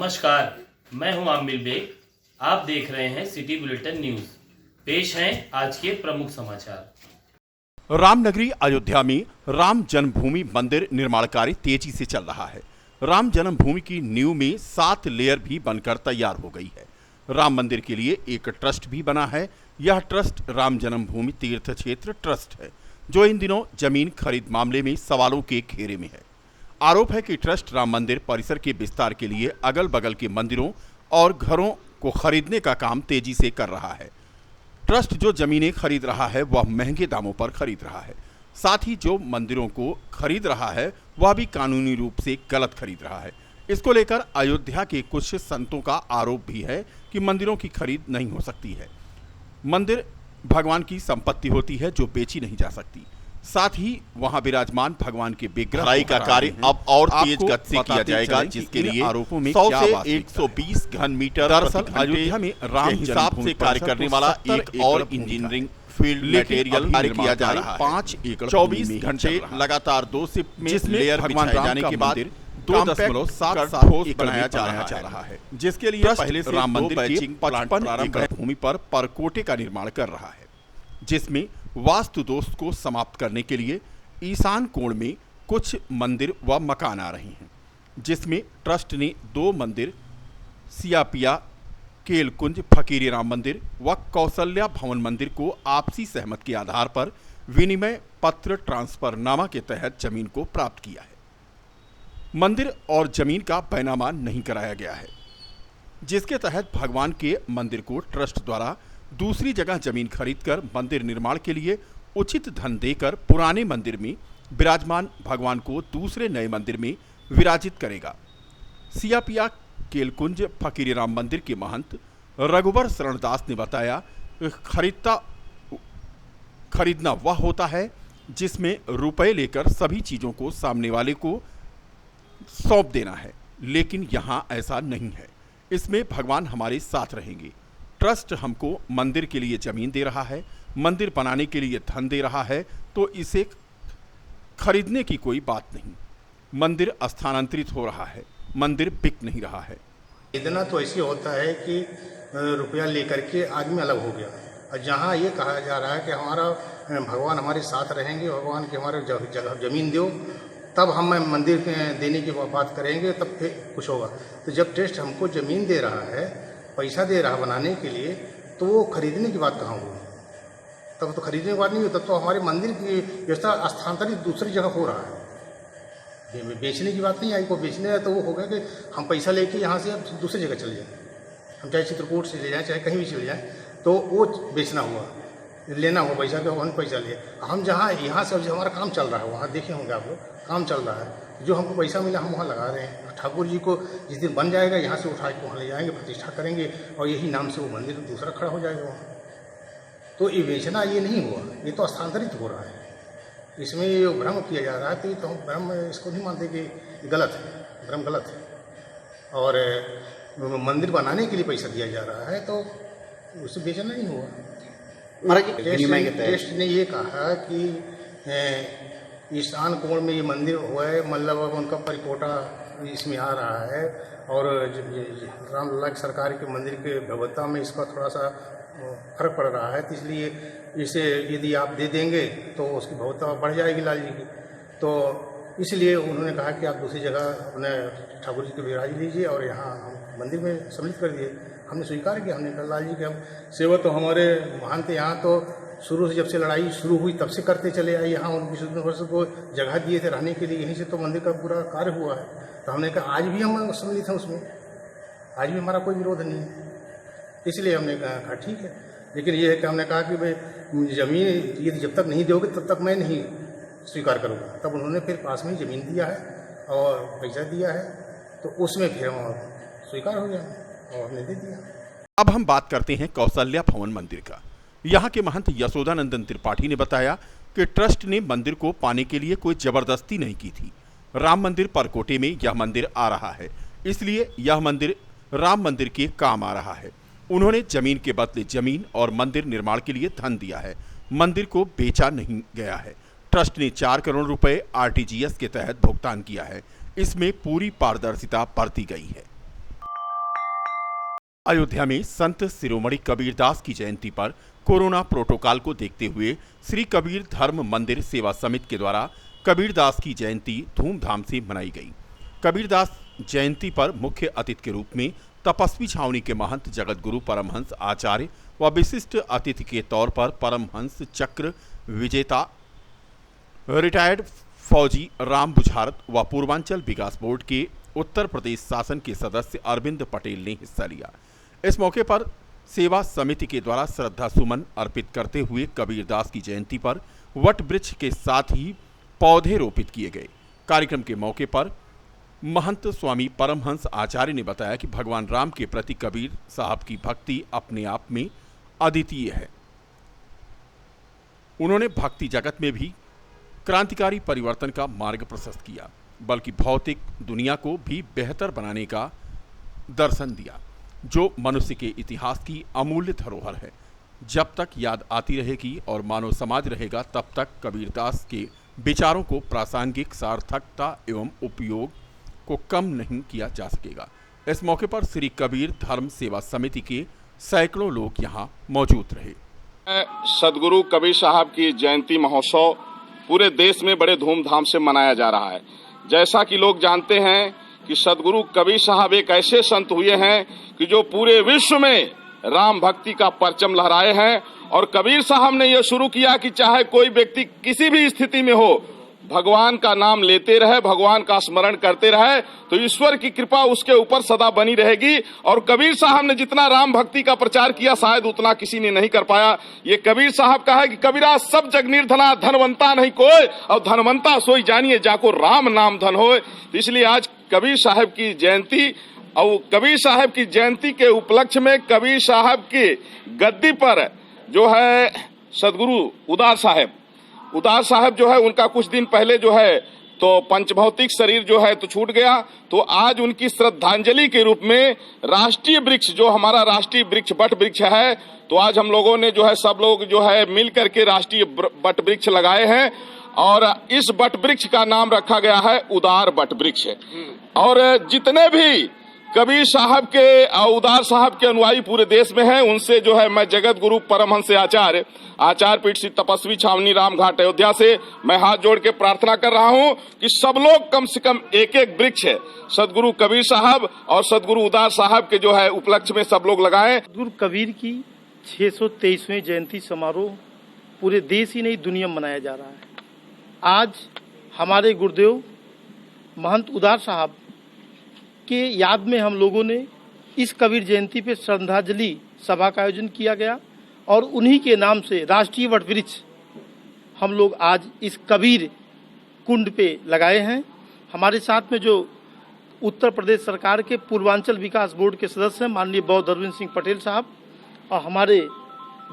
नमस्कार, मैं हूं आमिर बेग। आप देख रहे हैं सिटी बुलेटिन न्यूज। पेश हैं आज के प्रमुख समाचार। रामनगरी अयोध्या में राम जन्मभूमि मंदिर निर्माण कार्य तेजी से चल रहा है। राम जन्मभूमि की नींव में 7 लेयर भी बनकर तैयार हो गई है। राम मंदिर के लिए एक ट्रस्ट भी बना है। यह ट्रस्ट राम जन्मभूमि तीर्थ क्षेत्र ट्रस्ट है, जो इन दिनों जमीन खरीद मामले में सवालों के घेरे में है। आरोप है कि ट्रस्ट राम मंदिर परिसर के विस्तार के लिए अगल बगल के मंदिरों और घरों को खरीदने का काम तेजी से कर रहा है। ट्रस्ट जो जमीनें खरीद रहा है वह महंगे दामों पर खरीद रहा है। साथ ही जो मंदिरों को खरीद रहा है वह भी कानूनी रूप से गलत खरीद रहा है। इसको लेकर अयोध्या के कुछ संतों का आरोप भी है कि मंदिरों की खरीद नहीं हो सकती है। मंदिर भगवान की संपत्ति होती है जो बेची नहीं जा सकती। साथ ही वहां विराजमान भगवान के विग्रह भराई का कार्य अब और तेज गति से किया जाएगा, जिसके लिए आरोपों में 100 से 120 घन मीटर दरअसल अयोध्या में राम हिसाब से कार्य करने वाला एक और इंजीनियरिंग फील्ड मटेरियल कार्य किया जा रहा है। 5 एकड़ 24 घंटे लगातार 2 शिफ्ट में लेयर भगवान बिछाए जाने के बाद 2.7 बनाया जा रहा है, जिसके लिए पहले से राम मंदिर के 55 एकड़ भूमि पर परकोटे का निर्माण कर रहा है, जिसमें वास्तु दोष को समाप्त करने के लिए ईशान कोण में कुछ मंदिर व मकान आ रहे हैं, जिसमें ट्रस्ट ने 2 मंदिर सियापिया केलकुंज फकीरी राम मंदिर व कौशल्या भवन मंदिर को आपसी सहमति के आधार पर विनिमय पत्र ट्रांसफरनामा के तहत जमीन को प्राप्त किया है। मंदिर और जमीन का बैनामा नहीं कराया गया है, जिसके तहत भगवान के मंदिर को ट्रस्ट द्वारा दूसरी जगह जमीन खरीदकर मंदिर निर्माण के लिए उचित धन देकर पुराने मंदिर में विराजमान भगवान को दूसरे नए मंदिर में विराजित करेगा। सियापिया केलकुंज फकीरी राम मंदिर के महंत रघुवर शरणदास ने बताया, खरीदना वह होता है जिसमें रुपए लेकर सभी चीजों को सामने वाले को सौंप देना है, लेकिन यहाँ ऐसा नहीं है। इसमें भगवान हमारे साथ रहेंगे। ट्रस्ट हमको मंदिर के लिए जमीन दे रहा है, मंदिर बनाने के लिए धन दे रहा है, तो इसे खरीदने की कोई बात नहीं। मंदिर स्थानांतरित हो रहा है, मंदिर बिक नहीं रहा है। इतना तो ऐसे होता है कि रुपया लेकर के आदमी अलग हो गया, और जहाँ ये कहा जा रहा है कि हमारा भगवान हमारे साथ रहेंगे, भगवान की हमारे जगह जमीन दो, तब हम मंदिर देने की बात करेंगे, तब फिर कुछ होगा। तो जब ट्रस्ट हमको ज़मीन दे रहा है, पैसा दे रहा बनाने के लिए, तो वो खरीदने की बात कहाँ हुई? तब तो खरीदने की बात नहीं हुई, तब तो हमारे मंदिर की व्यवस्था स्थानांतरित दूसरी जगह हो रहा है। बेचने की बात नहीं आई। को बेचने है तो वो होगा कि हम पैसा लेके यहाँ से दूसरी जगह चले जाएँ, हम चाहे चित्रकूट से ले जाएँ, चाहे कहीं भी चले जाएँ, तो वो बेचना हुआ, लेना हुआ पैसा के, वहाँ पैसा लिए। हम जहाँ यहाँ से हमारा काम चल रहा है, वहाँ देखे होंगे आप लोग, काम चल रहा है, जो हमको पैसा मिला हम वहाँ लगा रहे हैं। ठाकुर जी को जिस दिन बन जाएगा, यहाँ से उठा के वहाँ ले जाएंगे, प्रतिष्ठा करेंगे, और यही नाम से वो मंदिर दूसरा खड़ा हो जाएगा वहाँ। तो ये बेचना ये नहीं हुआ, ये तो स्थानांतरित हो रहा है। इसमें ये भ्रम किया जा रहा है, तो ये तो हम भ्रम इसको नहीं मानते कि गलत है, भ्रम गलत है। और मंदिर बनाने के लिए पैसा दिया जा रहा है, तो उसे बेचना नहीं हुआ। ट्रस्ट ने ये कहा कि ईशान कोण में ये मंदिर हुआ है, मतलब अब उनका परिकोटा इसमें आ रहा है, और रामलला की सरकार के मंदिर के भव्यता में इसका थोड़ा सा फर्क पड़ रहा है, तो इसलिए इसे यदि आप दे देंगे तो उसकी भव्यता बढ़ जाएगी लाल जी की। तो इसलिए उन्होंने कहा कि आप दूसरी जगह अपने ठाकुर जी को विराज लीजिए और यहाँ हम मंदिर में सम्मिलित कर दिए। हमने स्वीकार किया, हमने कहा लाल जी की हम सेवा तो हमारे महान थे, यहाँ तो शुरू से जब से लड़ाई शुरू हुई तब से करते चले आए। यहाँ उन विशुद्ध वर्ष को जगह दिए थे रहने के लिए, यहीं से तो मंदिर का पूरा कार्य हुआ है। तो हमने कहा आज भी हम सम्मिलित हैं उसमें, आज भी हमारा कोई विरोध नहीं है। इसलिए हमने कहा ठीक है, लेकिन ये है कि हमने कहा कि भाई ज़मीन ये जब तक नहीं दोगे तब तक मैं नहीं स्वीकार करूँगा। तब उन्होंने फिर पास में ही ज़मीन दिया है और पैसा दिया है, तो उसमें फिर हम स्वीकार हो गया और हमने दे दिया। अब हम बात करते हैं कौशल्या भवन मंदिर का। यहाँ के महंत यशोदानंदन त्रिपाठी ने बताया कि ट्रस्ट ने मंदिर को पाने के लिए कोई जबरदस्ती नहीं की थी। राम मंदिर परकोटे में यह मंदिर आ रहा है, इसलिए यह मंदिर राम मंदिर के काम आ रहा है। उन्होंने जमीन के बदले जमीन और मंदिर निर्माण के लिए धन दिया है, मंदिर को बेचा नहीं गया है। ट्रस्ट ने 4 करोड़ रुपए आरटीजीएस के तहत भुगतान किया है। इसमें पूरी पारदर्शिता बरती गई है। अयोध्या में संत शिरोमणि कबीरदास की जयंती पर कोरोना प्रोटोकॉल को देखते हुए श्री कबीर धर्म मंदिर सेवा समिति के द्वारा कबीरदास की जयंती धूमधाम से मनाई गई। कबीरदास जयंती पर मुख्य अतिथि के रूप में तपस्वी छावनी के महंत जगत गुरु परमहंस आचार्य व विशिष्ट अतिथि के तौर पर परमहंस चक्र विजेता रिटायर्ड फौजी राम बुझारत व पूर्वांचल विकास बोर्ड के उत्तर प्रदेश शासन के सदस्य अरविंद पटेल ने हिस्सा लिया। इस मौके पर सेवा समिति के द्वारा श्रद्धा सुमन अर्पित करते हुए कबीरदास की जयंती पर वट वृक्ष के साथ ही पौधे रोपित किए गए। कार्यक्रम के मौके पर महंत स्वामी परमहंस आचार्य ने बताया कि भगवान राम के प्रति कबीर साहब की भक्ति अपने आप में अद्वितीय है। उन्होंने भक्ति जगत में भी क्रांतिकारी परिवर्तन का मार्ग प्रशस्त किया, बल्कि भौतिक दुनिया को भी बेहतर बनाने का दर्शन दिया, जो मनुष्य के इतिहास की अमूल्य धरोहर है। जब तक याद आती रहेगी और मानव समाज रहेगा, तब तक कबीरदास के विचारों को प्रासंगिक सार्थकता एवं उपयोग को कम नहीं किया जा सकेगा। इस मौके पर श्री कबीर धर्म सेवा समिति के सैकड़ों लोग यहाँ मौजूद रहे। सदगुरु कबीर साहब की जयंती महोत्सव पूरे देश में बड़े धूमधाम से मनाया जा रहा है। जैसा कि लोग जानते हैं कि सदगुरु कबीर साहब एक ऐसे संत हुए हैं कि जो पूरे विश्व में राम भक्ति का परचम लहराए हैं। और कबीर साहब ने यह शुरू किया कि चाहे कोई व्यक्ति किसी भी स्थिति में हो, भगवान का नाम लेते रहे, भगवान का स्मरण करते रहे, तो ईश्वर की कृपा उसके ऊपर सदा बनी रहेगी। और कबीर साहब ने जितना राम भक्ति का प्रचार किया, शायद उतना किसी ने नहीं कर पाया। ये कबीर साहब का है कि कबीरा सब जग निर्धना, धनवंता नहीं कोई, और धनवंता सोई जानिए जाको राम नाम धन होए। तो इसलिए आज कबीर साहब की जयंती, और कबीर साहब की जयंती के उपलक्ष्य में कबीर साहब की गद्दी पर जो है सदगुरु उदार साहब जो है, उनका कुछ दिन पहले जो है तो पंचभौतिक शरीर जो है तो छूट गया। तो आज उनकी श्रद्धांजलि के रूप में राष्ट्रीय वृक्ष, जो हमारा राष्ट्रीय वृक्ष बट वृक्ष है, तो आज हम लोगों ने जो है सब लोग जो है मिल करके राष्ट्रीय बट वृक्ष लगाए हैं। और इस बट वृक्ष का नाम रखा गया है उदार बट वृक्ष। और जितने भी कबीर साहब के उदार साहब के अनुयायी पूरे देश में हैं, उनसे जो है मैं जगत गुरु परमहंस आचार्य पीठ श्री तपस्वी छावनी राम घाट अयोध्या से मैं हाथ जोड़ के प्रार्थना कर रहा हूं कि सब लोग कम से कम एक एक वृक्ष सदगुरु कबीर साहब और सदगुरु उदार साहब के जो है उपलक्ष्य में सब लोग लगाएं। गुरु कबीर की 623वें जयंती समारोह पूरे देश ही नहीं दुनिया में मनाया जा रहा है। आज हमारे गुरुदेव महंत उदार साहब के याद में हम लोगों ने इस कबीर जयंती पे श्रद्धांजलि सभा का आयोजन किया गया और उन्हीं के नाम से राष्ट्रीय वट वृक्ष हम लोग आज इस कबीर कुंड पे लगाए हैं। हमारे साथ में जो उत्तर प्रदेश सरकार के पूर्वांचल विकास बोर्ड के सदस्य हैं माननीय बौद्ध अरविंद सिंह पटेल साहब, और हमारे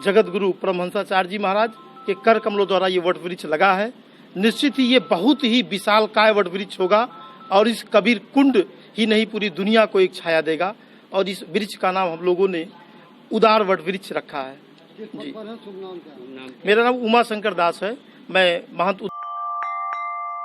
जगत गुरु परमहंसाचार्य जी महाराज के कर कमलों द्वारा ये वट वृक्ष लगा है। निश्चित ही ये बहुत ही विशालकाय वट वृक्ष होगा और इस कबीर कुंड ही नहीं पूरी दुनिया को एक छाया देगा। और इस वृक्ष का नाम हम लोगों ने उदार वट वृक्ष रखा है। जी, मेरा नाम उमा शंकर दास है। मैं महंत